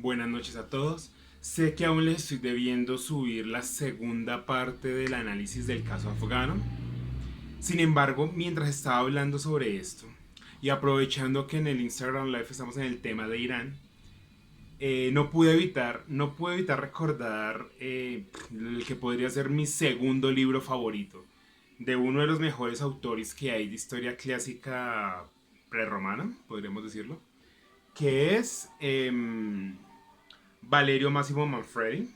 Buenas noches a todos. Sé que aún les estoy debiendo subir la segunda parte del análisis del caso afgano. Sin embargo, mientras estaba hablando sobre esto y aprovechando que en el Instagram Live estamos en el tema de Irán, no pude evitar recordar el que podría ser mi segundo libro favorito, de uno de los mejores autores que hay de historia clásica prerromana, podríamos decirlo, que es Valerio Massimo Manfredi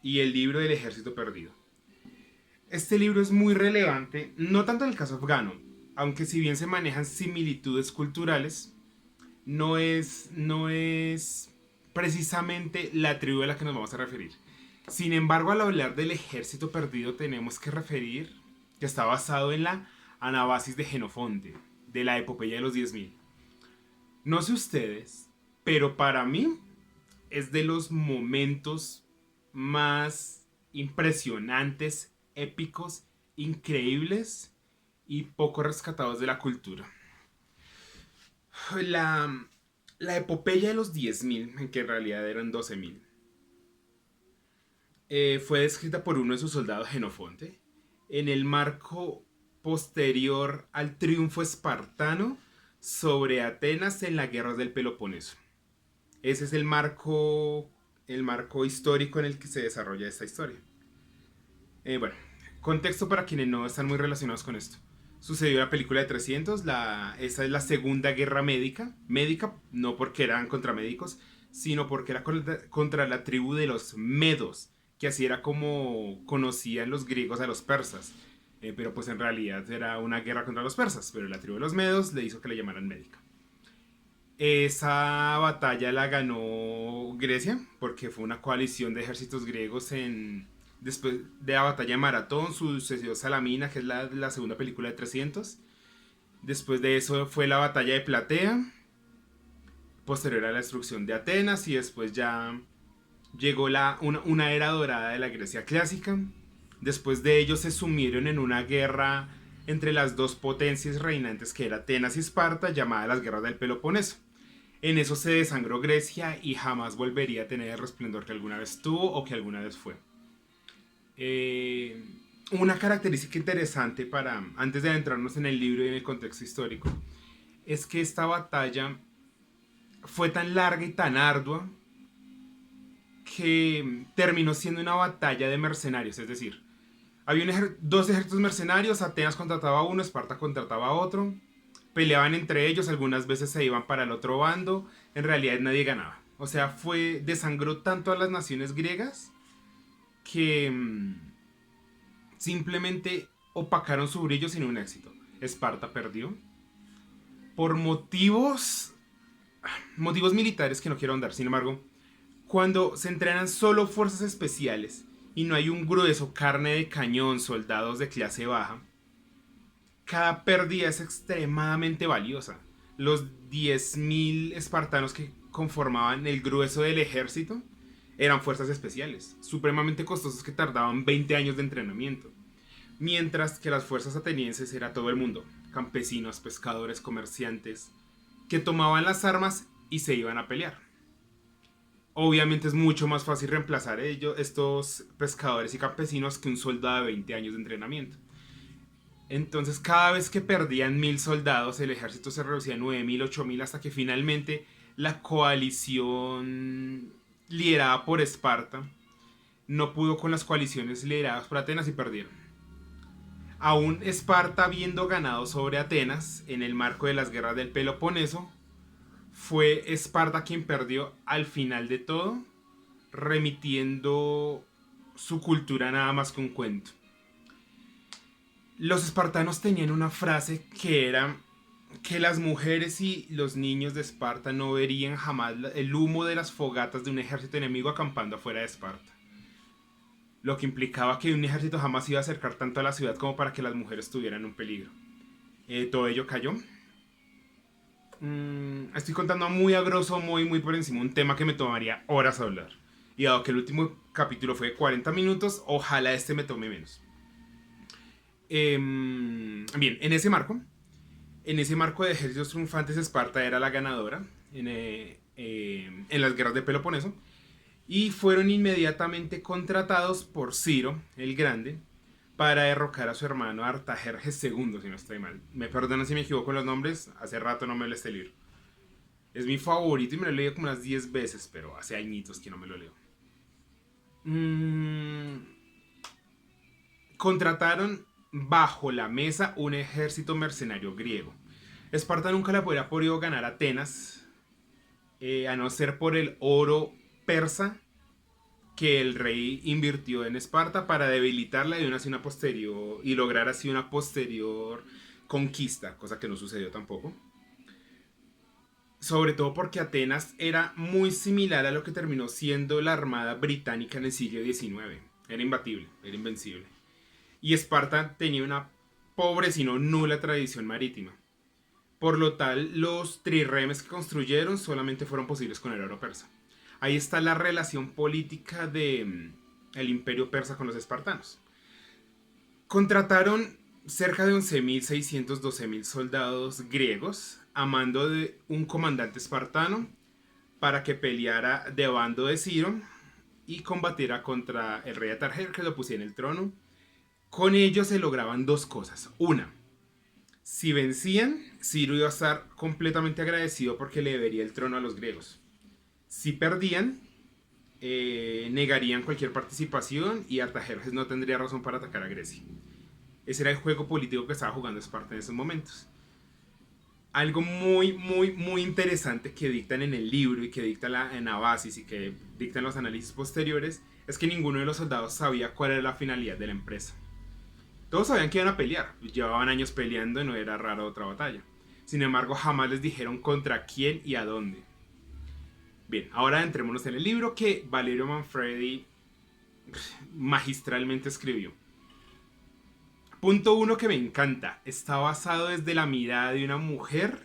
y el libro del ejército perdido. Este libro es muy relevante, no tanto en el caso afgano, aunque si bien se manejan similitudes culturales, no es precisamente la tribu a la que nos vamos a referir. Sin embargo, al hablar del ejército perdido tenemos que referir que está basado en la Anabasis de Jenofonte, de la epopeya de los 10.000. No sé ustedes, pero para mí es de los momentos más impresionantes, épicos, increíbles y poco rescatados de la cultura. La, la epopeya de los 10.000, en que en realidad eran 12.000, fue descrita por uno de sus soldados, Genofonte, en el marco posterior al triunfo espartano sobre Atenas en la guerra del Peloponeso. Ese es el marco histórico en el que se desarrolla esta historia. Bueno, contexto para quienes no están muy relacionados con esto. Sucedió la película de 300, esta es la segunda guerra médica no porque eran contra médicos, sino porque era contra la tribu de los medos, que así era como conocían los griegos a los persas. Pero pues en realidad era una guerra contra los persas, pero la tribu de los medos le hizo que le llamaran médica. Esa batalla la ganó Grecia porque fue una coalición de ejércitos griegos después de la batalla de Maratón, sucedió Salamina, que es la segunda película de 300. Después de eso fue la batalla de Platea, posterior a la destrucción de Atenas y después ya llegó una era dorada de la Grecia clásica. Después de ello se sumieron en una guerra entre las dos potencias reinantes que era Atenas y Esparta, llamada las guerras del Peloponeso. En eso se desangró Grecia y jamás volvería a tener el resplendor que alguna vez tuvo o que alguna vez fue. Eh, una característica interesante antes de adentrarnos en el libro y en el contexto histórico, es que esta batalla fue tan larga y tan ardua que terminó siendo una batalla de mercenarios, es decir, había dos ejércitos mercenarios, Atenas contrataba a uno, Esparta contrataba a otro, peleaban entre ellos, algunas veces se iban para el otro bando, en realidad nadie ganaba. O sea, desangró tanto a las naciones griegas que simplemente opacaron su brillo sin un éxito. Esparta perdió por motivos militares que no quiero ahondar. Sin embargo, cuando se entrenan solo fuerzas especiales y no hay un grueso carne de cañón, soldados de clase baja, cada pérdida es extremadamente valiosa. Los 10.000 espartanos que conformaban el grueso del ejército eran fuerzas especiales, supremamente costosos que tardaban 20 años de entrenamiento. Mientras que las fuerzas atenienses era todo el mundo, campesinos, pescadores, comerciantes, que tomaban las armas y se iban a pelear. Obviamente es mucho más fácil reemplazar estos pescadores y campesinos que un soldado de 20 años de entrenamiento. Entonces cada vez que perdían 1.000 soldados, el ejército se reducía a 9.000, 8.000, hasta que finalmente la coalición liderada por Esparta no pudo con las coaliciones lideradas por Atenas y perdieron. Aún Esparta, habiendo ganado sobre Atenas en el marco de las guerras del Peloponeso, fue Esparta quien perdió al final de todo, remitiendo su cultura nada más que un cuento. Los espartanos tenían una frase que era que las mujeres y los niños de Esparta no verían jamás el humo de las fogatas de un ejército enemigo acampando afuera de Esparta. Lo que implicaba que un ejército jamás iba a acercar tanto a la ciudad como para que las mujeres tuvieran un peligro. Todo ello cayó. Estoy contando muy a grosso, muy por encima, un tema que me tomaría horas hablar. Y dado que el último capítulo fue de 40 minutos, ojalá este me tome menos. Bien, en ese marco de ejércitos triunfantes, Esparta era la ganadora en las guerras de Peloponeso. y fueron inmediatamente contratados por Ciro el Grande para derrocar a su hermano Artajerjes II, si no estoy mal. Me perdonan si me equivoco en los nombres, hace rato no me leo este libro. Es mi favorito y me lo he leído como unas 10 veces, pero hace añitos que no me lo leo. Contrataron bajo la mesa un ejército mercenario griego. Esparta nunca le hubiera podido ganar a Atenas, a no ser por el oro persa que el rey invirtió en Esparta para debilitarla y lograr así una posterior conquista, cosa que no sucedió tampoco. Sobre todo porque Atenas era muy similar a lo que terminó siendo la armada británica en el siglo XIX. Era imbatible, era invencible. Y Esparta tenía una pobre, si no nula tradición marítima. Por lo tal, los trirremes que construyeron solamente fueron posibles con el oro persa. Ahí está la relación política del imperio persa con los espartanos. Contrataron cerca de 11.600, 12.000 soldados griegos a mando de un comandante espartano para que peleara de bando de Ciro y combatiera contra el rey Atarjer, que lo pusiera en el trono. Con ello se lograban dos cosas. Una, si vencían, Ciro iba a estar completamente agradecido porque le debería el trono a los griegos. Si perdían, negarían cualquier participación y Artajerjes no tendría razón para atacar a Grecia. Ese era el juego político que estaba jugando Esparta en esos momentos. Algo muy interesante que dictan en el libro y que dicta la Anabasis y que dictan los análisis posteriores es que ninguno de los soldados sabía cuál era la finalidad de la empresa. Todos sabían que iban a pelear, llevaban años peleando y no era raro otra batalla. Sin embargo, jamás les dijeron contra quién y a dónde. Bien, ahora entrémonos en el libro que Valerio Manfredi magistralmente escribió. Punto 1 que me encanta. Está basado desde la mirada de una mujer,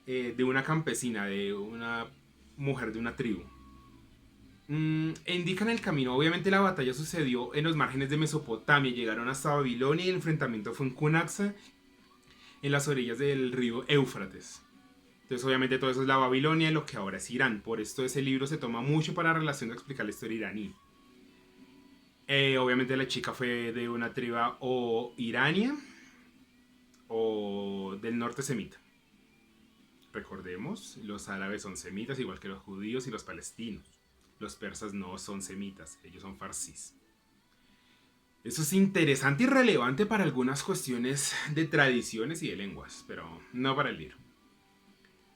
de una campesina, de una mujer de una tribu. Indican el camino. Obviamente la batalla sucedió en los márgenes de Mesopotamia. Llegaron hasta Babilonia y el enfrentamiento fue en Cunaxa, en las orillas del río Éufrates. Entonces obviamente todo eso es la Babilonia, lo que ahora es Irán. Por esto ese libro se toma mucho para la relación de explicar la historia iraní. Obviamente la chica fue de una tribu o irania o del norte semita. Recordemos, los árabes son semitas igual que los judíos y los palestinos. Los persas no son semitas, ellos son farsis. Eso es interesante y relevante para algunas cuestiones de tradiciones y de lenguas, pero no para el libro.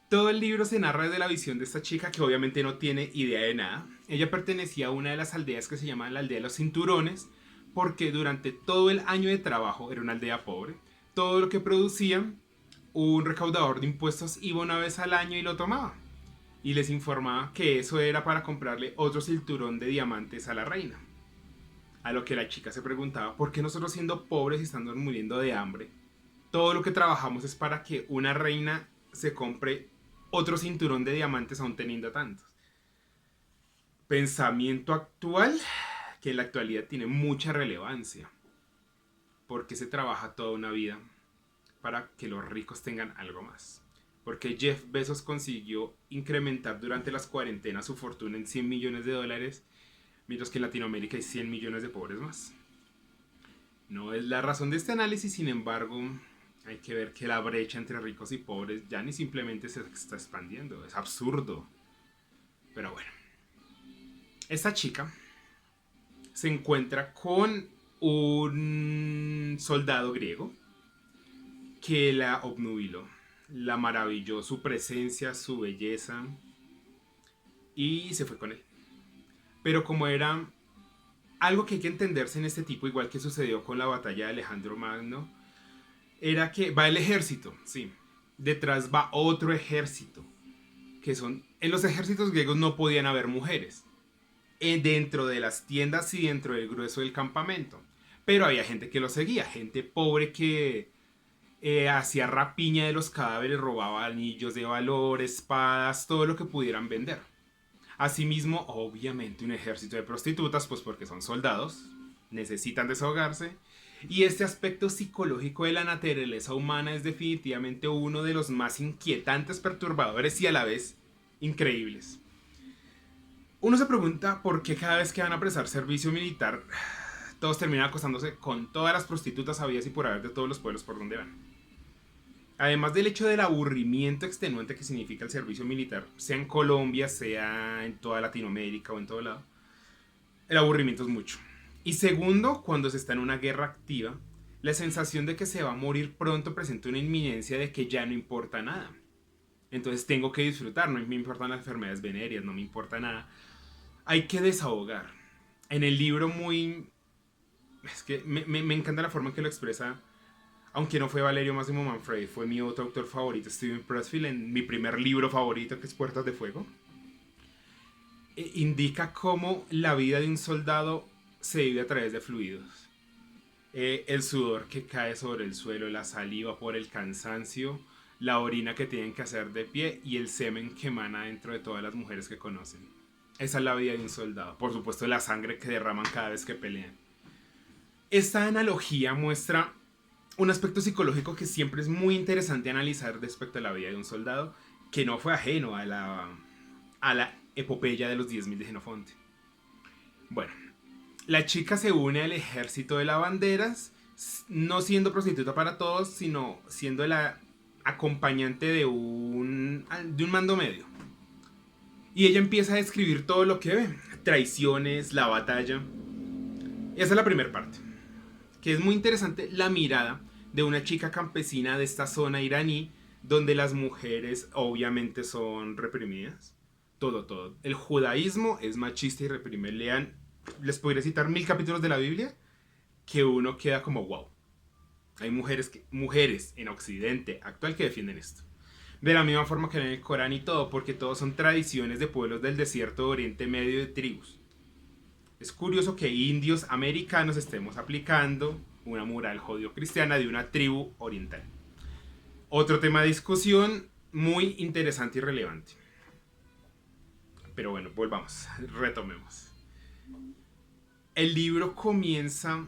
Todo el libro se narra desde la visión de esta chica que obviamente no tiene idea de nada. Ella pertenecía a una de las aldeas que se llama la aldea de los cinturones, porque durante todo el año de trabajo era una aldea pobre. Todo lo que producían, un recaudador de impuestos iba una vez al año y lo tomaba. Y les informaba que eso era para comprarle otro cinturón de diamantes a la reina. A lo que la chica se preguntaba, ¿por qué nosotros siendo pobres y estando muriendo de hambre, todo lo que trabajamos es para que una reina se compre otro cinturón de diamantes aún teniendo tantos? Pensamiento actual que en la actualidad tiene mucha relevancia. Porque se trabaja toda una vida para que los ricos tengan algo más. Porque Jeff Bezos consiguió incrementar durante las cuarentenas su fortuna en $100 millones, mientras que en Latinoamérica hay 100 millones de pobres más. No es la razón de este análisis, sin embargo, hay que ver que la brecha entre ricos y pobres ya ni simplemente se está expandiendo. Es absurdo. Pero bueno. Esta chica se encuentra con un soldado griego que la obnubiló. La maravilló su presencia, su belleza, y se fue con él. Pero como era algo que hay que entenderse en este tipo, igual que sucedió con la batalla de Alejandro Magno, era que va el ejército, sí, detrás va otro ejército, que son, en los ejércitos griegos no podían haber mujeres, dentro de las tiendas y dentro del grueso del campamento, pero había gente que lo seguía, gente pobre que hacía rapiña de los cadáveres, robaba anillos de valor, espadas, todo lo que pudieran vender. Asimismo, obviamente un ejército de prostitutas, pues porque son soldados, necesitan desahogarse. Y este aspecto psicológico de la naturaleza humana es definitivamente uno de los más inquietantes, perturbadores y a la vez increíbles. Uno se pregunta por qué cada vez que van a prestar servicio militar, todos terminan acostándose con todas las prostitutas habidas y por haber de todos los pueblos por donde van. Además del hecho del aburrimiento extenuante que significa el servicio militar, sea en Colombia, sea en toda Latinoamérica o en todo lado, el aburrimiento es mucho. Y segundo, cuando se está en una guerra activa, la sensación de que se va a morir pronto presenta una inminencia de que ya no importa nada. Entonces tengo que disfrutar, no me importan las enfermedades venéreas, no me importa nada. Hay que desahogar. En el libro muy... Es que me encanta la forma en que lo expresa, aunque no fue Valerio Máximo Manfredi, fue mi otro autor favorito, Steven Pressfield, en mi primer libro favorito, que es Puertas de Fuego. Indica cómo la vida de un soldado se vive a través de fluidos. El sudor que cae sobre el suelo, la saliva por el cansancio, la orina que tienen que hacer de pie y el semen que emana dentro de todas las mujeres que conocen. Esa es la vida de un soldado. Por supuesto, la sangre que derraman cada vez que pelean. Esta analogía muestra un aspecto psicológico que siempre es muy interesante analizar respecto a la vida de un soldado, que no fue ajeno a la epopeya de los 10.000 de Jenofonte. Bueno, la chica se une al ejército de lavanderas, no siendo prostituta para todos, sino siendo la acompañante de un mando medio. Y ella empieza a describir todo lo que ve, traiciones, la batalla. Esa es la primera parte, que es muy interesante la mirada de una chica campesina de esta zona iraní, donde las mujeres obviamente son reprimidas. Todo. El judaísmo es machista y reprime. Lean, les podría citar 1000 capítulos de la Biblia que uno queda como wow. Hay mujeres en Occidente actual que defienden esto. De la misma forma que en el Corán y todo, porque todos son tradiciones de pueblos del desierto de Oriente Medio de tribus. Es curioso que indios americanos estemos aplicando una moral judío-cristiana de una tribu oriental. Otro tema de discusión muy interesante y relevante. Pero bueno, volvamos, retomemos. El libro comienza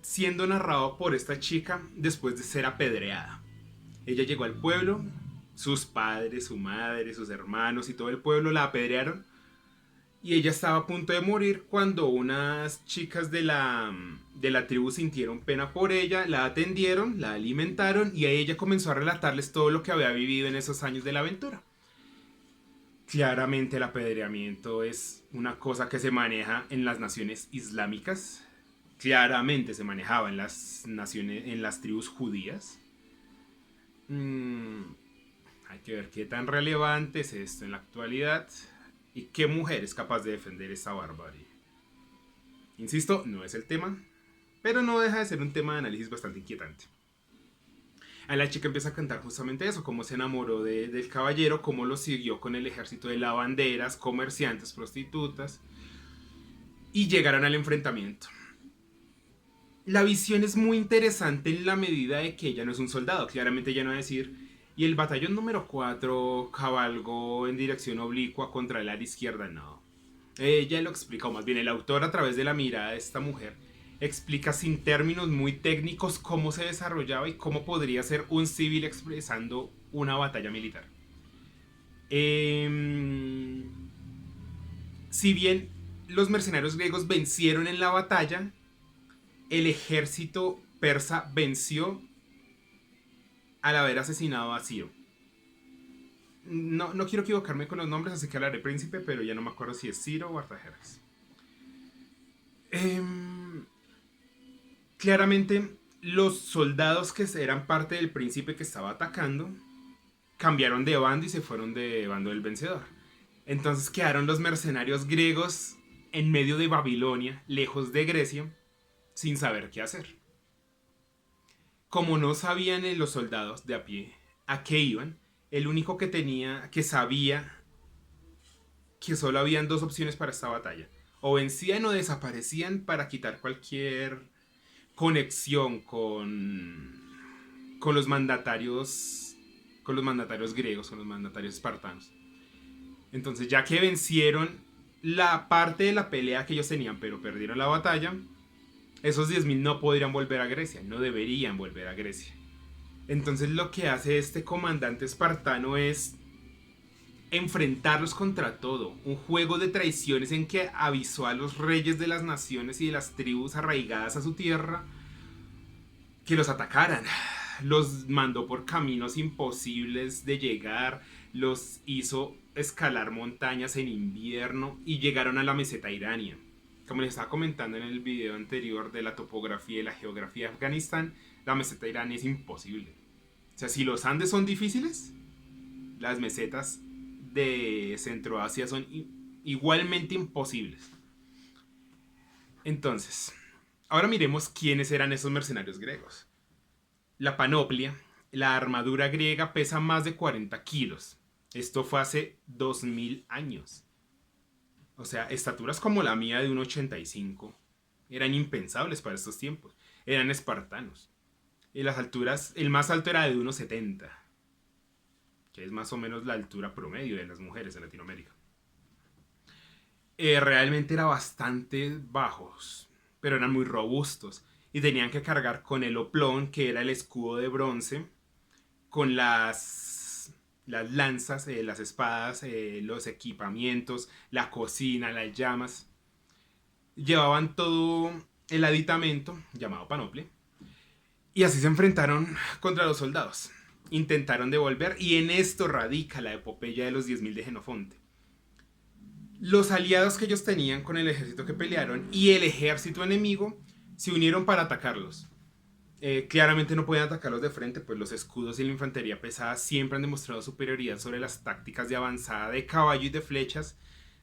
siendo narrado por esta chica después de ser apedreada. Ella llegó al pueblo, sus padres, su madre, sus hermanos y todo el pueblo la apedrearon. Y ella estaba a punto de morir cuando unas chicas de la tribu sintieron pena por ella, la atendieron, la alimentaron y a ella comenzó a relatarles todo lo que había vivido en esos años de la aventura. Claramente el apedreamiento es una cosa que se maneja en las naciones islámicas. Claramente se manejaba en las tribus judías. Hay que ver qué tan relevante es esto en la actualidad y qué mujer es capaz de defender esta barbarie. Insisto, no es el tema, pero no deja de ser un tema de análisis bastante inquietante. A la chica empieza a cantar justamente eso, cómo se enamoró del caballero, cómo lo siguió con el ejército de lavanderas, comerciantes, prostitutas, y llegaron al enfrentamiento. La visión es muy interesante en la medida de que ella no es un soldado, claramente ella no va a decir, y el batallón número 4 cabalgó en dirección oblicua contra el ala izquierda, no. Ella lo explica, o más bien el autor a través de la mirada de esta mujer, explica sin términos muy técnicos cómo se desarrollaba y cómo podría ser un civil expresando una batalla militar. Si bien los mercenarios griegos vencieron en la batalla, el ejército persa venció al haber asesinado a Ciro. No quiero equivocarme con los nombres, así que hablaré príncipe, pero ya no me acuerdo si es Ciro o Artajerjes. Claramente, los soldados que eran parte del príncipe que estaba atacando cambiaron de bando y se fueron de bando del vencedor. Entonces quedaron los mercenarios griegos en medio de Babilonia, lejos de Grecia, sin saber qué hacer. Como no sabían los soldados de a pie a qué iban, el único que sabía que solo habían dos opciones para esta batalla. O vencían o desaparecían para quitar cualquier conexión con los mandatarios griegos, con los mandatarios espartanos. Entonces, ya que vencieron la parte de la pelea que ellos tenían, pero perdieron la batalla, esos 10.000 no podrían volver a Grecia, no deberían volver a Grecia. Entonces lo que hace este comandante espartano es enfrentarlos contra todo, un juego de traiciones en que avisó a los reyes de las naciones y de las tribus arraigadas a su tierra que los atacaran. Los mandó por caminos imposibles de llegar, los hizo escalar montañas en invierno y llegaron a la meseta iraní. Como les estaba comentando en el video anterior de la topografía y la geografía de Afganistán, la meseta iraní es imposible. O sea, si los Andes son difíciles, las mesetas de Centroasia son igualmente imposibles. Entonces, ahora miremos quiénes eran esos mercenarios griegos. La panoplia, la armadura griega pesa más de 40 kilos. Esto fue hace 2000 años. O sea, estaturas como la mía de 1,85 eran impensables para estos tiempos. Eran espartanos. Y las alturas, el más alto era de 1,70, que es más o menos la altura promedio de las mujeres en Latinoamérica. Realmente eran bastante bajos, pero eran muy robustos y tenían que cargar con el oplón, que era el escudo de bronce, con las lanzas, las espadas, los equipamientos, la cocina, las llamas. Llevaban todo el aditamento llamado panoplia y así se enfrentaron contra los soldados. Intentaron devolver y en esto radica la epopeya de los 10.000 de Jenofonte. Los aliados que ellos tenían con el ejército que pelearon y el ejército enemigo se unieron para atacarlos. Claramente no podían atacarlos de frente, pues los escudos y la infantería pesada siempre han demostrado superioridad sobre las tácticas de avanzada de caballo y de flechas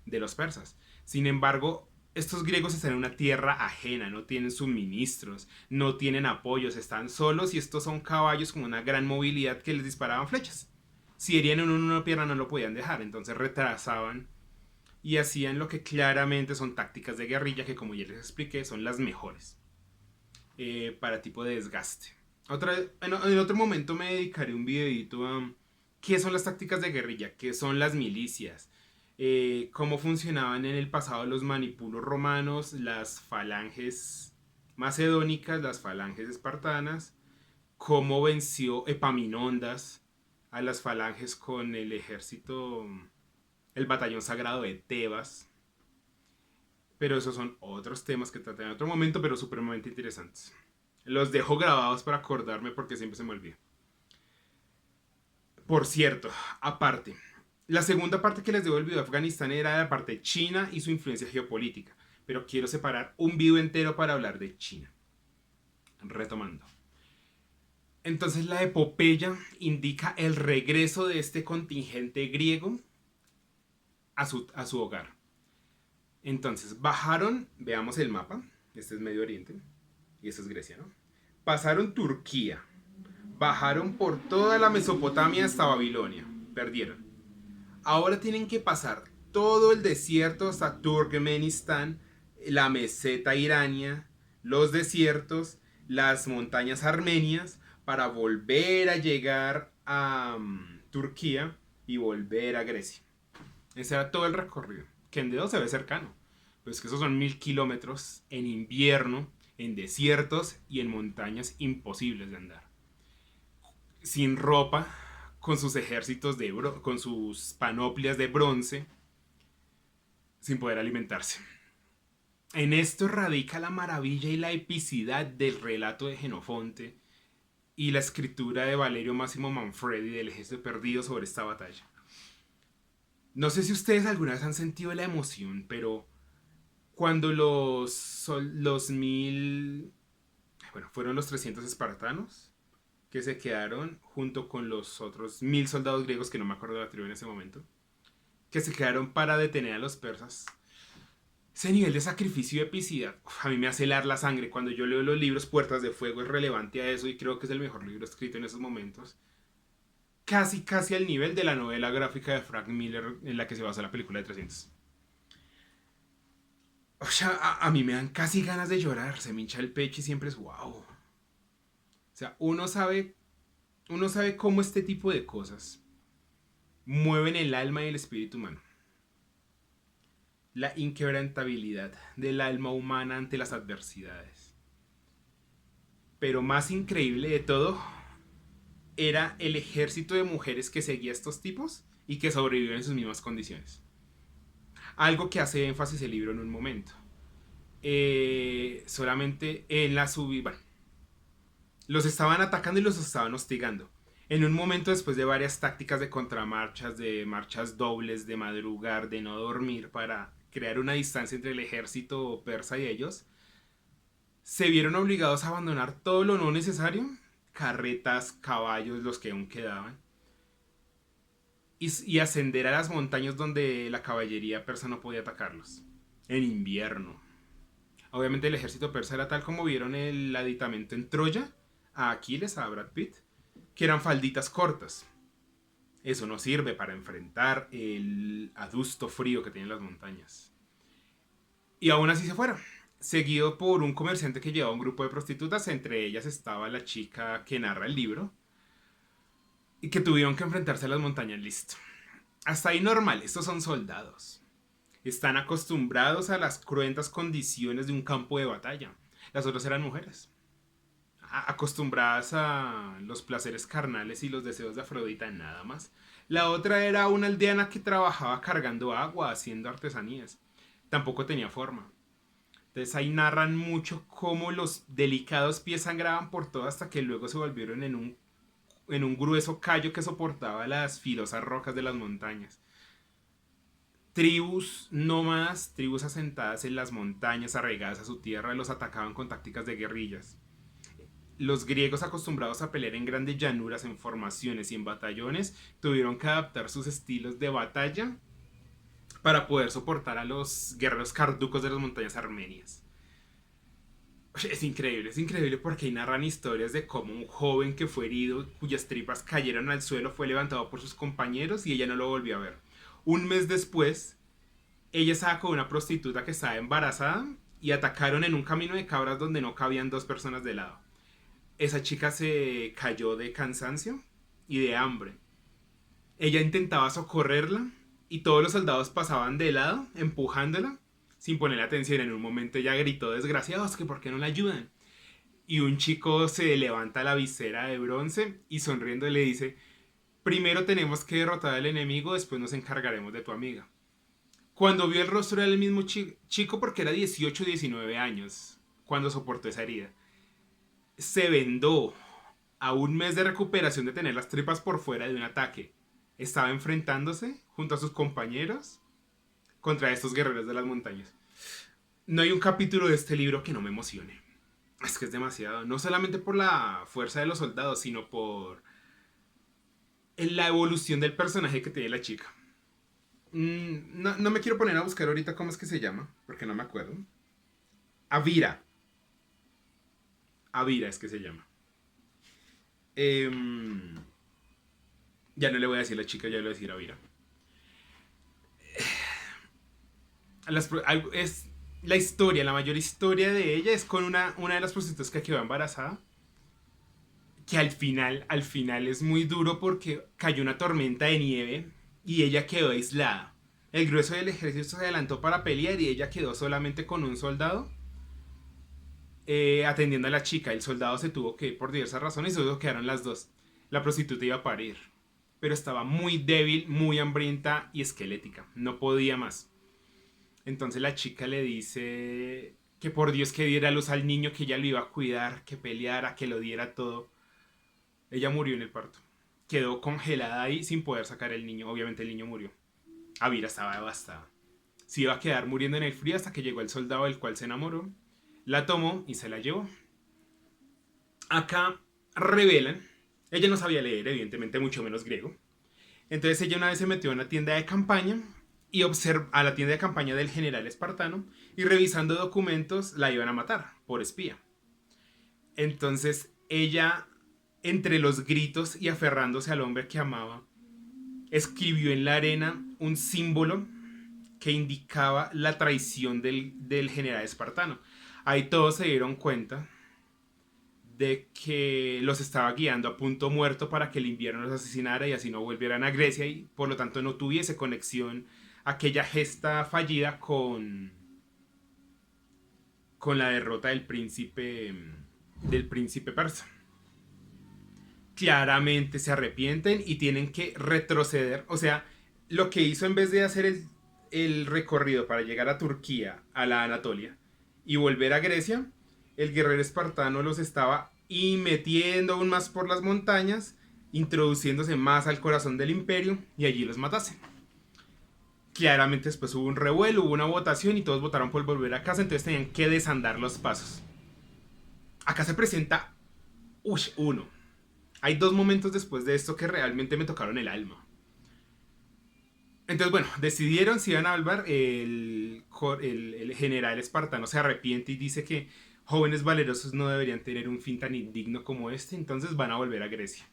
de los persas. Sin embargo, estos griegos están en una tierra ajena, no tienen suministros, no tienen apoyos, están solos y estos son caballos con una gran movilidad que les disparaban flechas. Si herían en una pierna no lo podían dejar, entonces retrasaban y hacían lo que claramente son tácticas de guerrilla que, como ya les expliqué, son las mejores para tipo de desgaste. En otro momento me dedicaré un videito a qué son las tácticas de guerrilla, qué son las milicias, cómo funcionaban en el pasado los manipulos romanos, las falanges macedónicas, las falanges espartanas, cómo venció Epaminondas a las falanges con el ejército, el batallón sagrado de Tebas. Pero esos son otros temas que trataré en otro momento, pero supremamente interesantes. Los dejo grabados para acordarme porque siempre se me olvida. Por cierto, aparte, la segunda parte que les debo del video de Afganistán era la parte de China y su influencia geopolítica. Pero quiero separar un video entero para hablar de China. Retomando. Entonces la epopeya indica el regreso de este contingente griego a su hogar. Entonces bajaron, veamos el mapa, este es Medio Oriente y este es Grecia, ¿no? Pasaron Turquía, bajaron por toda la Mesopotamia hasta Babilonia, perdieron. Ahora tienen que pasar todo el desierto hasta Turkmenistán, la meseta irania, los desiertos, las montañas armenias, para volver a llegar a Turquía y volver a Grecia. Ese era todo el recorrido, que en dedo se ve cercano, pues que esos son 1000 kilómetros en invierno, en desiertos y en montañas imposibles de andar. Sin ropa, con sus ejércitos con sus panoplias de bronce, sin poder alimentarse. En esto radica la maravilla y la epicidad del relato de Jenofonte y la escritura de Valerio Máximo Manfredi del Ejército Perdido sobre esta batalla. No sé si ustedes alguna vez han sentido la emoción, pero cuando los 1000, bueno, fueron los 300 espartanos que se quedaron junto con los otros 1000 soldados griegos, que no me acuerdo de la tribu en ese momento, que se quedaron para detener a los persas. Ese nivel de sacrificio y epicidad, a mí me hace helar la sangre. Cuando yo leo los libros, Puertas de Fuego es relevante a eso y creo que es el mejor libro escrito en esos momentos. Casi al nivel de la novela gráfica de Frank Miller en la que se basa la película de 300. O sea, a mí me dan casi ganas de llorar, se me hincha el pecho y siempre es wow. O sea, uno sabe cómo este tipo de cosas mueven el alma y el espíritu humano. La inquebrantabilidad del alma humana ante las adversidades. Pero más increíble de todo era el ejército de mujeres que seguía a estos tipos, y que sobreviven en sus mismas condiciones. Algo que hace énfasis el libro en un momento. Solamente en la subida, bueno, los estaban atacando y los estaban hostigando. En un momento, después de varias tácticas de contramarchas, de marchas dobles, de madrugar, de no dormir para crear una distancia entre el ejército persa y ellos, se vieron obligados a abandonar todo lo no necesario, carretas, caballos, los que aún quedaban, y ascender a las montañas donde la caballería persa no podía atacarlos. En invierno. Obviamente el ejército persa era tal como vieron el aditamento en Troya, a Aquiles, a Brad Pitt, que eran falditas cortas. Eso no sirve para enfrentar el adusto frío que tienen las montañas. Y aún así se fueron, seguido por un comerciante que llevaba un grupo de prostitutas, entre ellas estaba la chica que narra el libro, y que tuvieron que enfrentarse a las montañas. Listo. Hasta ahí normal, estos son soldados. Están acostumbrados a las cruentas condiciones de un campo de batalla. Las otras eran mujeres, acostumbradas a los placeres carnales y los deseos de Afrodita, nada más. La otra era una aldeana que trabajaba cargando agua, haciendo artesanías. Tampoco tenía forma. Entonces ahí narran mucho cómo los delicados pies sangraban por todo hasta que luego se volvieron en un grueso callo que soportaba las filosas rocas de las montañas. Tribus nómadas, tribus asentadas en las montañas, arraigadas a su tierra, los atacaban con tácticas de guerrillas. Los griegos, acostumbrados a pelear en grandes llanuras, en formaciones y en batallones, tuvieron que adaptar sus estilos de batalla para poder soportar a los guerreros carducos de las montañas armenias. Es increíble porque ahí narran historias de cómo un joven que fue herido, cuyas tripas cayeron al suelo, fue levantado por sus compañeros y ella no lo volvió a ver. Un mes después, ella estaba con una prostituta que estaba embarazada y atacaron en un camino de cabras donde no cabían dos personas de lado. Esa chica se cayó de cansancio y de hambre. Ella intentaba socorrerla y todos los soldados pasaban de lado, empujándola, sin poner atención. En un momento ella gritó: desgraciados, que por qué no la ayudan. Y un chico se levanta la visera de bronce y sonriendo le dice: primero tenemos que derrotar al enemigo, después nos encargaremos de tu amiga. Cuando vio el rostro era el mismo chico, porque era 18 o 19 años cuando soportó esa herida. Se vendó a un mes de recuperación de tener las tripas por fuera de un ataque. Estaba enfrentándose junto a sus compañeros contra estos guerreros de las montañas. No hay un capítulo de este libro que no me emocione. Es que es demasiado. No solamente por la fuerza de los soldados, sino por la evolución del personaje que tiene la chica. No me quiero poner a buscar ahorita cómo es que se llama, porque no me acuerdo. Avira. Avira es que se llama. Ya no le voy a decir la chica, ya le voy a decir Avira. Es la historia, la mayor historia de ella es con una de las prostitutas que quedó embarazada. Que al final es muy duro porque cayó una tormenta de nieve y ella quedó aislada. El grueso del ejército se adelantó para pelear y ella quedó solamente con un soldado atendiendo a la chica. El soldado se tuvo que ir por diversas razones y solo quedaron las dos. La prostituta iba a parir, pero estaba muy débil, muy hambrienta y esquelética. No podía más. Entonces la chica le dice que por Dios que diera luz al niño, que ella lo iba a cuidar, que peleara, que lo diera todo. Ella murió en el parto. Quedó congelada ahí sin poder sacar el niño. Obviamente el niño murió. Avira estaba devastada. Se iba a quedar muriendo en el frío hasta que llegó el soldado del cual se enamoró. La tomó y se la llevó. Acá revelan. Ella no sabía leer, evidentemente, mucho menos griego. Entonces ella una vez se metió a una tienda de campaña y a la tienda de campaña del general espartano, y revisando documentos la iban a matar por espía. Entonces ella, entre los gritos y aferrándose al hombre que amaba, escribió en la arena un símbolo que indicaba la traición del general espartano. Ahí todos se dieron cuenta de que los estaba guiando a punto muerto para que el invierno los asesinara y así no volvieran a Grecia, y por lo tanto no tuviese conexión aquella gesta fallida con la derrota del príncipe persa. Claramente se arrepienten y tienen que retroceder. O sea, lo que hizo en vez de hacer el recorrido para llegar a Turquía, a la Anatolia, y volver a Grecia, el guerrero espartano los estaba y metiendo aún más por las montañas, introduciéndose más al corazón del imperio y allí los matasen. Claramente después hubo un revuelo, hubo una votación y todos votaron por volver a casa, entonces tenían que desandar los pasos. Acá se presenta uno. Hay dos momentos después de esto que realmente me tocaron el alma. Entonces, bueno, decidieron si iban a volver. El general espartano se arrepiente y dice que jóvenes valerosos no deberían tener un fin tan indigno como este, entonces van a volver a Grecia.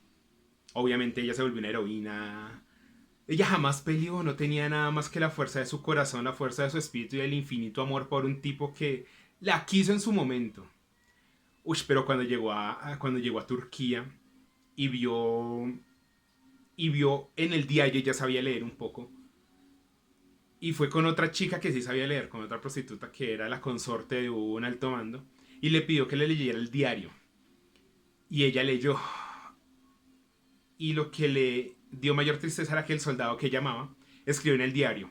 Obviamente ella se volvió una heroína. Ella jamás peleó, no tenía nada más que la fuerza de su corazón, la fuerza de su espíritu y el infinito amor por un tipo que la quiso en su momento. Uy, pero cuando llegó a Turquía y vio en el diario, ya sabía leer un poco. Y fue con otra chica que sí sabía leer, con otra prostituta que era la consorte de un alto mando. Y le pidió que le leyera el diario. Y ella leyó. Y lo que le dio mayor tristeza era que el soldado que llamaba escribió en el diario: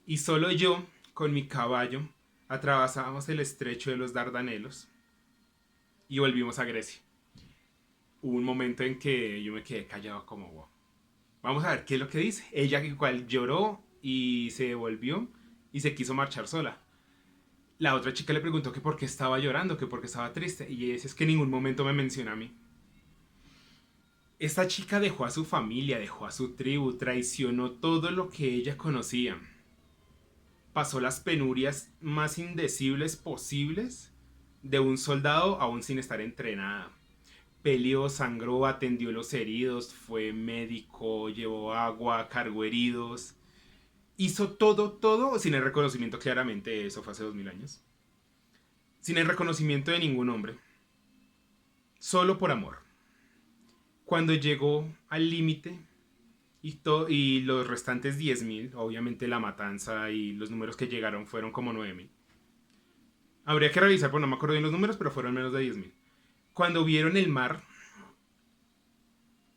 y solo yo, con mi caballo, atravesábamos el estrecho de los Dardanelos y volvimos a Grecia. Hubo un momento en que yo me quedé callado como wow. Vamos a ver qué es lo que dice. Ella igual lloró y se devolvió y se quiso marchar sola. La otra chica le preguntó que por qué estaba llorando, que por qué estaba triste. Y ella dice: es que en ningún momento me menciona a mí. Esta chica dejó a su familia, dejó a su tribu, traicionó todo lo que ella conocía. Pasó las penurias más indecibles posibles de un soldado aún sin estar entrenada. Peleó, sangró, atendió los heridos, fue médico, llevó agua, cargó heridos. Hizo todo sin el reconocimiento, claramente, eso fue hace 2000 años. Sin el reconocimiento de ningún hombre. Solo por amor. Cuando llegó al límite y los restantes 10.000, obviamente la matanza y los números que llegaron fueron como 9.000. Habría que revisar, pues no me acuerdo bien los números, pero fueron menos de 10.000. Cuando vieron el mar,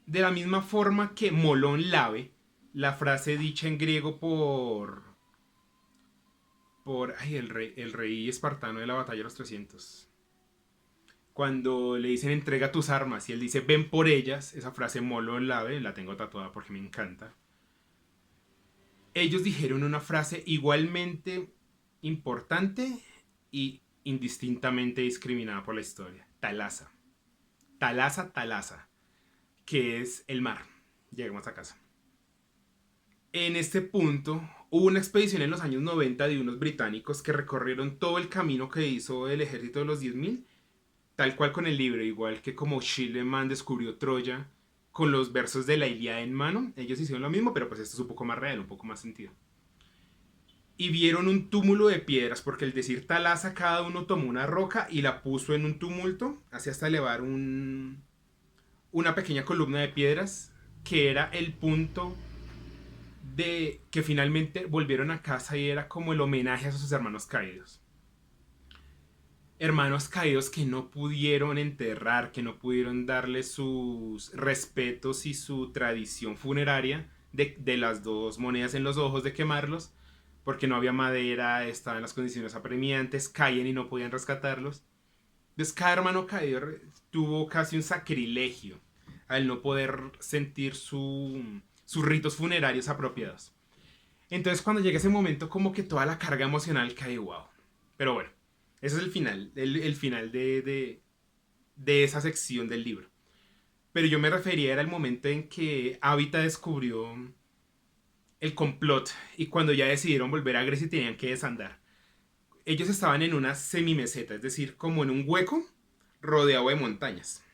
de la misma forma que Molón lave, la frase dicha en griego por el rey espartano de la batalla de los 300. Cuando le dicen entrega tus armas y él dice ven por ellas, esa frase Molón lave, la tengo tatuada porque me encanta. Ellos dijeron una frase igualmente importante y indistintamente discriminada por la historia: Talasa. Talasa, Talasa, que es el mar. Llegamos a casa. En este punto hubo una expedición en los años 90 de unos británicos que recorrieron todo el camino que hizo el ejército de los 10.000, tal cual con el libro, igual que como Schliemann descubrió Troya con los versos de la Ilíada en mano. Ellos hicieron lo mismo, pero pues esto es un poco más real, un poco más sentido. Y vieron un túmulo de piedras, porque al decir Talasa cada uno tomó una roca y la puso en un tumulto, así hasta elevar una pequeña columna de piedras, que era el punto de que finalmente volvieron a casa y era como el homenaje a sus hermanos caídos. Hermanos caídos que no pudieron enterrar, que no pudieron darle sus respetos y su tradición funeraria de las dos monedas en los ojos, de quemarlos, porque no había madera, estaban en las condiciones apremiantes, caían y no podían rescatarlos. Entonces cada hermano caído tuvo casi un sacrilegio al no poder sentir sus ritos funerarios apropiados. Entonces cuando llega ese momento como que toda la carga emocional cae, wow. Pero bueno, ese es el final, el final de esa sección del libro. Pero yo me refería era el momento en que Habita descubrió el complot y cuando ya decidieron volver a Grecia y tenían que desandar. Ellos estaban en una semimeseta, es decir, como en un hueco rodeado de montañas.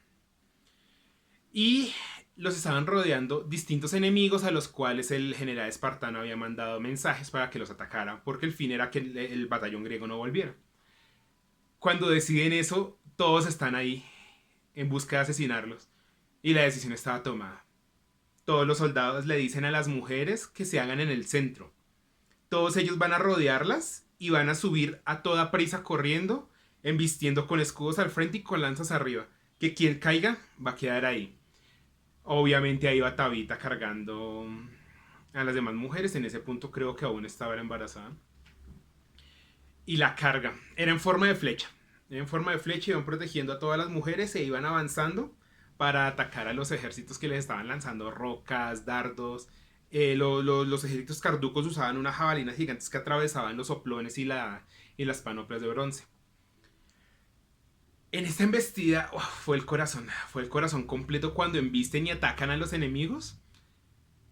Y los estaban rodeando distintos enemigos a los cuales el general espartano había mandado mensajes para que los atacaran, porque el fin era que el batallón griego no volviera. Cuando deciden eso, todos están ahí en busca de asesinarlos. Y la decisión estaba tomada. Todos los soldados le dicen a las mujeres que se hagan en el centro. Todos ellos van a rodearlas y van a subir a toda prisa corriendo, embistiendo con escudos al frente y con lanzas arriba. Que quien caiga va a quedar ahí. Obviamente ahí va Tabita cargando a las demás mujeres. En ese punto creo que aún estaba embarazada. Y la carga era en forma de flecha. Era en forma de flecha, iban protegiendo a todas las mujeres e iban avanzando para atacar a los ejércitos que les estaban lanzando rocas, dardos. Los ejércitos carducos usaban unas jabalinas gigantes que atravesaban los soplones y las panoplas de bronce. En esta embestida fue el corazón completo cuando embisten y atacan a los enemigos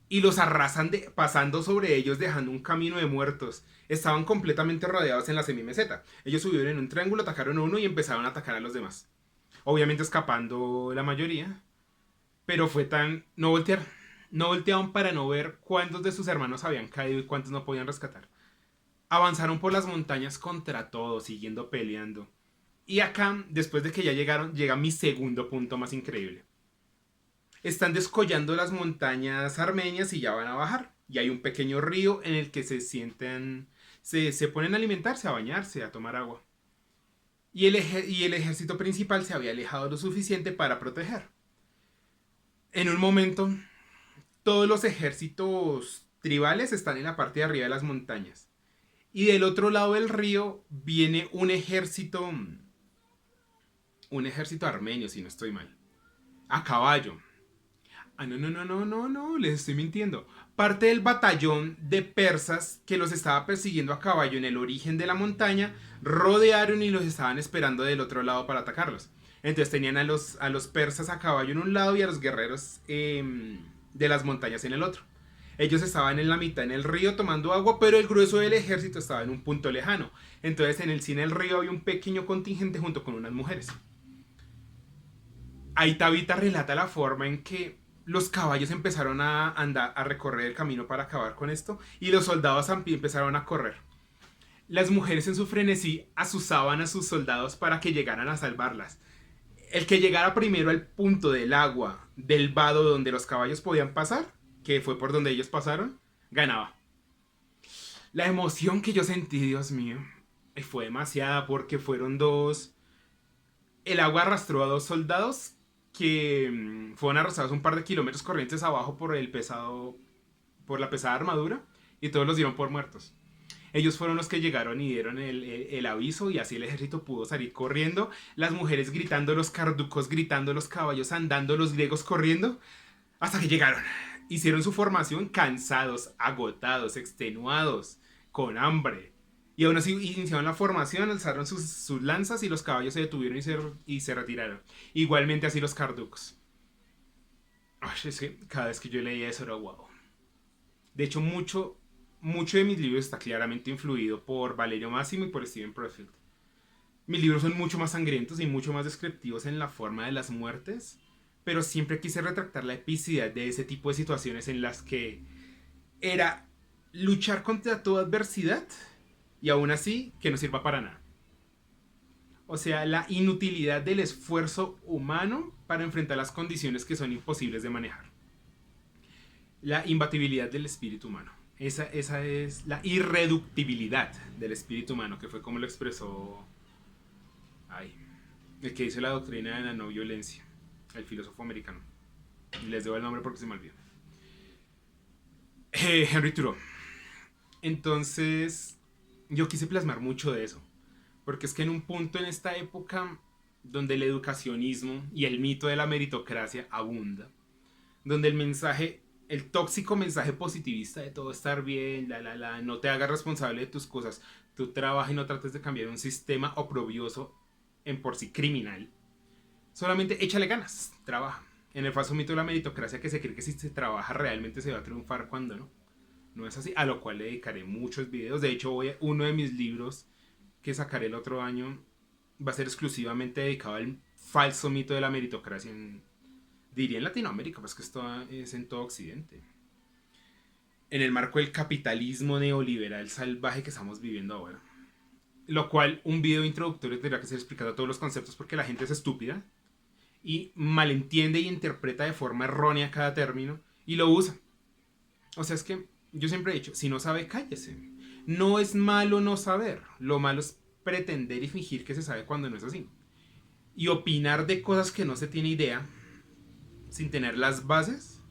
y los arrasan pasando sobre ellos dejando un camino de muertos. Estaban completamente rodeados en la semimeseta. Ellos subieron en un triángulo, atacaron a uno y empezaron a atacar a los demás. Obviamente escapando la mayoría, pero fue tan... no voltearon. No volteaban para no ver cuántos de sus hermanos habían caído y cuántos no podían rescatar. Avanzaron por las montañas contra todos, siguiendo peleando. Y acá, después de que ya llegaron, llega mi segundo punto más increíble. Están descollando las montañas armenias y ya van a bajar. Y hay un pequeño río en el que se sienten, se ponen a alimentarse, a bañarse, a tomar agua. Y el ejército principal se había alejado lo suficiente para proteger. En un momento, todos los ejércitos tribales están en la parte de arriba de las montañas. Y del otro lado del río viene un ejército armenio, si no estoy mal, a caballo. Ah, no, no, no, no, no, no, les estoy mintiendo. Parte del batallón de persas que los estaba persiguiendo a caballo en el origen de la montaña, rodearon y los estaban esperando del otro lado para atacarlos. Entonces tenían a los persas a caballo en un lado y a los guerreros de las montañas en el otro. Ellos estaban en la mitad en el río tomando agua, pero el grueso del ejército estaba en un punto lejano. Entonces en el cine del río había un pequeño contingente junto con unas mujeres. Ahí Tabitha relata la forma en que los caballos empezaron a andar, a recorrer el camino para acabar con esto, y los soldados empezaron a correr. Las mujeres en su frenesí asusaban a sus soldados para que llegaran a salvarlas. El que llegara primero al punto del agua, del vado donde los caballos podían pasar, que fue por donde ellos pasaron, ganaba. La emoción que yo sentí, Dios mío, fue demasiada porque fueron dos... El agua arrastró a dos soldados que fueron arrastrados un par de kilómetros corrientes abajo por la pesada armadura, y todos los dieron por muertos. Ellos fueron los que llegaron y dieron el aviso, y así el ejército pudo salir corriendo, las mujeres gritando, los carducos gritando, los caballos andando, los griegos corriendo, hasta que llegaron. Hicieron su formación cansados, agotados, extenuados, con hambre. Y aún así iniciaron la formación, alzaron sus lanzas y los caballos se detuvieron y se retiraron. Igualmente así los carducos. Ay, es que cada vez que yo leía eso era wow. De hecho, mucho de mis libros está claramente influido por Valerio Massimo y por Steven Pressfield. Mis libros son mucho más sangrientos y mucho más descriptivos en la forma de las muertes, pero siempre quise retractar la epicidad de ese tipo de situaciones en las que era luchar contra toda adversidad y aún así que no sirva para nada. O sea, la inutilidad del esfuerzo humano para enfrentar las condiciones que son imposibles de manejar. La imbatibilidad del espíritu humano. Esa es la irreductibilidad del espíritu humano, que fue como lo expresó el que hizo la doctrina de la no violencia, el filósofo americano. Y les debo el nombre porque se me olvidó. Henry Thoreau. Entonces, yo quise plasmar mucho de eso. Porque es que en un punto en esta época donde el educacionismo y el mito de la meritocracia abunda, donde el tóxico mensaje positivista de todo estar bien, no te hagas responsable de tus cosas, tú trabaja y no trates de cambiar un sistema oprobioso en por sí criminal, solamente échale ganas, trabaja. En el falso mito de la meritocracia que se cree que si se trabaja realmente se va a triunfar cuando no. No es así, a lo cual le dedicaré muchos videos. De hecho, uno de mis libros que sacaré el otro año va a ser exclusivamente dedicado al falso mito de la meritocracia diría en Latinoamérica, pues que esto es en todo Occidente. En el marco del capitalismo neoliberal salvaje que estamos viviendo ahora. Lo cual, un video introductorio tendrá que ser explicado todos los conceptos porque la gente es estúpida y malentiende y interpreta de forma errónea cada término y lo usa. O sea, es que yo siempre he dicho, si no sabe, cállese. No es malo no saber, lo malo es pretender y fingir que se sabe cuando no es así. Y opinar de cosas que no se tiene idea, sin tener las bases,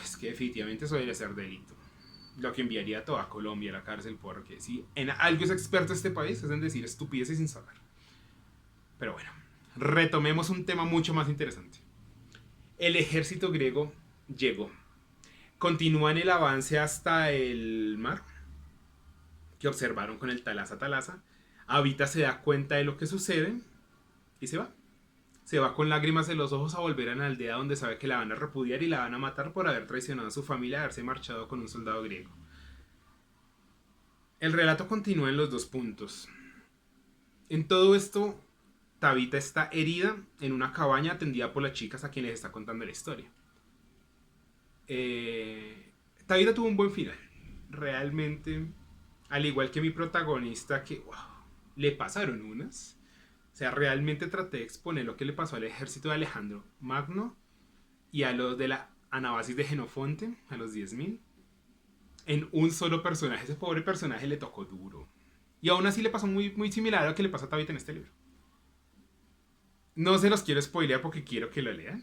Es que definitivamente eso debería ser delito. Lo que enviaría a toda Colombia a la cárcel, porque si en algo es experto este país es en decir estupideces sin saber. Pero bueno, retomemos un tema mucho más interesante. El ejército griego llegó. Continúan el avance hasta el mar, que observaron con el Talasa Talasa. Habita se da cuenta de lo que sucede y se va. Se va con lágrimas en los ojos a volver a la aldea donde sabe que la van a repudiar y la van a matar por haber traicionado a su familia y haberse marchado con un soldado griego. El relato continúa en los dos puntos. En todo esto, Tabitha está herida en una cabaña atendida por las chicas a quienes les está contando la historia. Tabitha tuvo un buen final. Realmente, al igual que mi protagonista, que wow, le pasaron unas. O sea, realmente traté de exponer lo que le pasó al ejército de Alejandro Magno y a los de la Anabasis de Genofonte, a los 10.000, en un solo personaje. Ese pobre personaje le tocó duro. Y aún así le pasó muy similar a lo que le pasó a Tabitha en este libro. No se los quiero spoilear porque quiero que lo lean.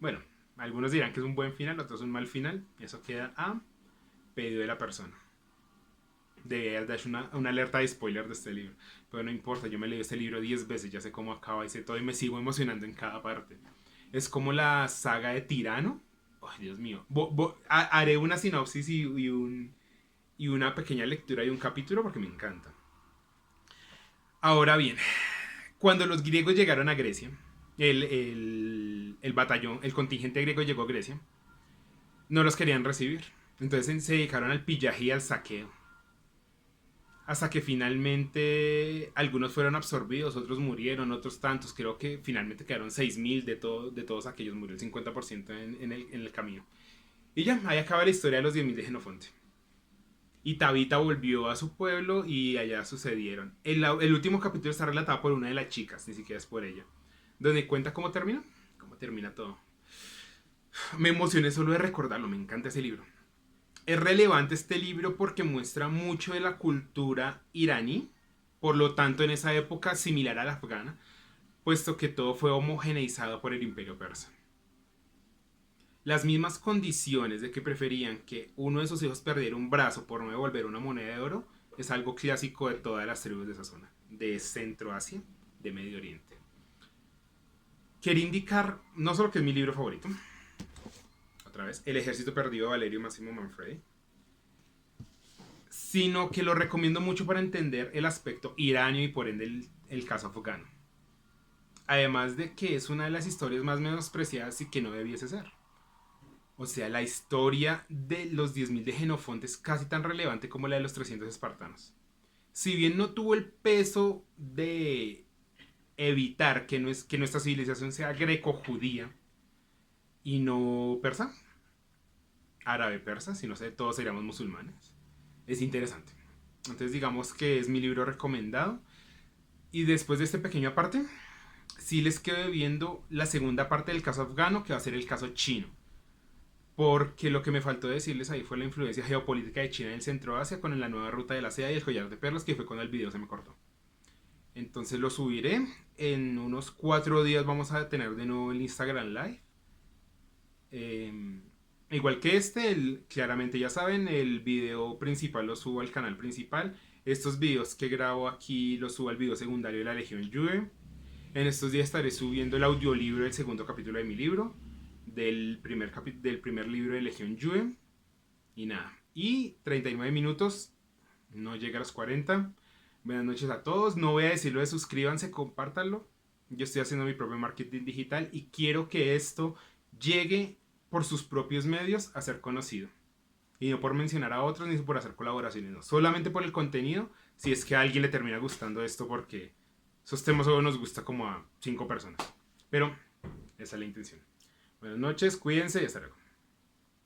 Bueno, algunos dirán que es un buen final, otros un mal final. Eso queda a pedido de la persona. Debería dar una alerta de spoiler de este libro. Pero no importa, yo me leí este libro 10 veces, ya sé cómo acaba y sé todo y me sigo emocionando en cada parte. Es como la saga de Tirano. Ay, Dios mío. Haré una sinopsis y una pequeña lectura de un capítulo porque me encanta. Ahora bien, cuando los griegos llegaron a Grecia, el batallón, el contingente griego llegó a Grecia, no los querían recibir. Entonces se dedicaron al pillaje y al saqueo. Hasta que finalmente algunos fueron absorbidos, otros murieron, otros tantos. Creo que finalmente quedaron 6.000 de todos aquellos. Murió el 50% en el camino. Y ya, ahí acaba la historia de los 10.000 de Genofonte. Y Tabitha volvió a su pueblo y allá sucedieron. El último capítulo está relatado por una de las chicas, ni siquiera es por ella. Donde cuenta cómo termina. Cómo termina todo. Me emocioné solo de recordarlo, me encanta ese libro. Es relevante este libro porque muestra mucho de la cultura iraní, por lo tanto en esa época similar a la afgana, puesto que todo fue homogeneizado por el imperio persa. Las mismas condiciones de que preferían que uno de sus hijos perdiera un brazo por no devolver una moneda de oro es algo clásico de todas las tribus de esa zona, de Centro Asia, de Medio Oriente. Quería indicar no solo que es mi libro favorito, otra vez, El ejército perdido de Valerio Massimo Manfredi, sino que lo recomiendo mucho para entender el aspecto iranio y por ende el caso afgano. Además de que es una de las historias más menospreciadas y que no debiese ser. O sea, la historia de los 10.000 de Genofonte es casi tan relevante como la de los 300 espartanos. Si bien no tuvo el peso de evitar que nuestra civilización sea greco-judía y no persa, árabe-persa, si no sé, todos seríamos musulmanes, es interesante. Entonces digamos que es mi libro recomendado. Y después de este pequeño aparte, sí les quedo viendo la segunda parte del caso afgano, que va a ser el caso chino. Porque lo que me faltó decirles ahí fue la influencia geopolítica de China en el centro de Asia con la nueva ruta de la seda y el collar de perlas, que fue cuando el video se me cortó. Entonces lo subiré. En unos 4 días vamos a tener de nuevo el Instagram Live. Igual que claramente ya saben, el video principal lo subo al canal principal. Estos videos que grabo aquí los subo al video secundario de la Legión Juve. En estos días estaré subiendo el audiolibro del segundo capítulo de mi libro, del primer libro de Legión Juve. Y nada, y 39 minutos, no llega a los 40. Buenas noches a todos, no voy a decirlo de suscríbanse, compártanlo. Yo estoy haciendo mi propio marketing digital y quiero que esto llegue por sus propios medios a ser conocido. Y no por mencionar a otros ni por hacer colaboraciones, no. Solamente por el contenido, si es que a alguien le termina gustando esto, porque esos temas solo nos gusta como a 5 personas. Pero esa es la intención. Buenas noches, cuídense y hasta luego.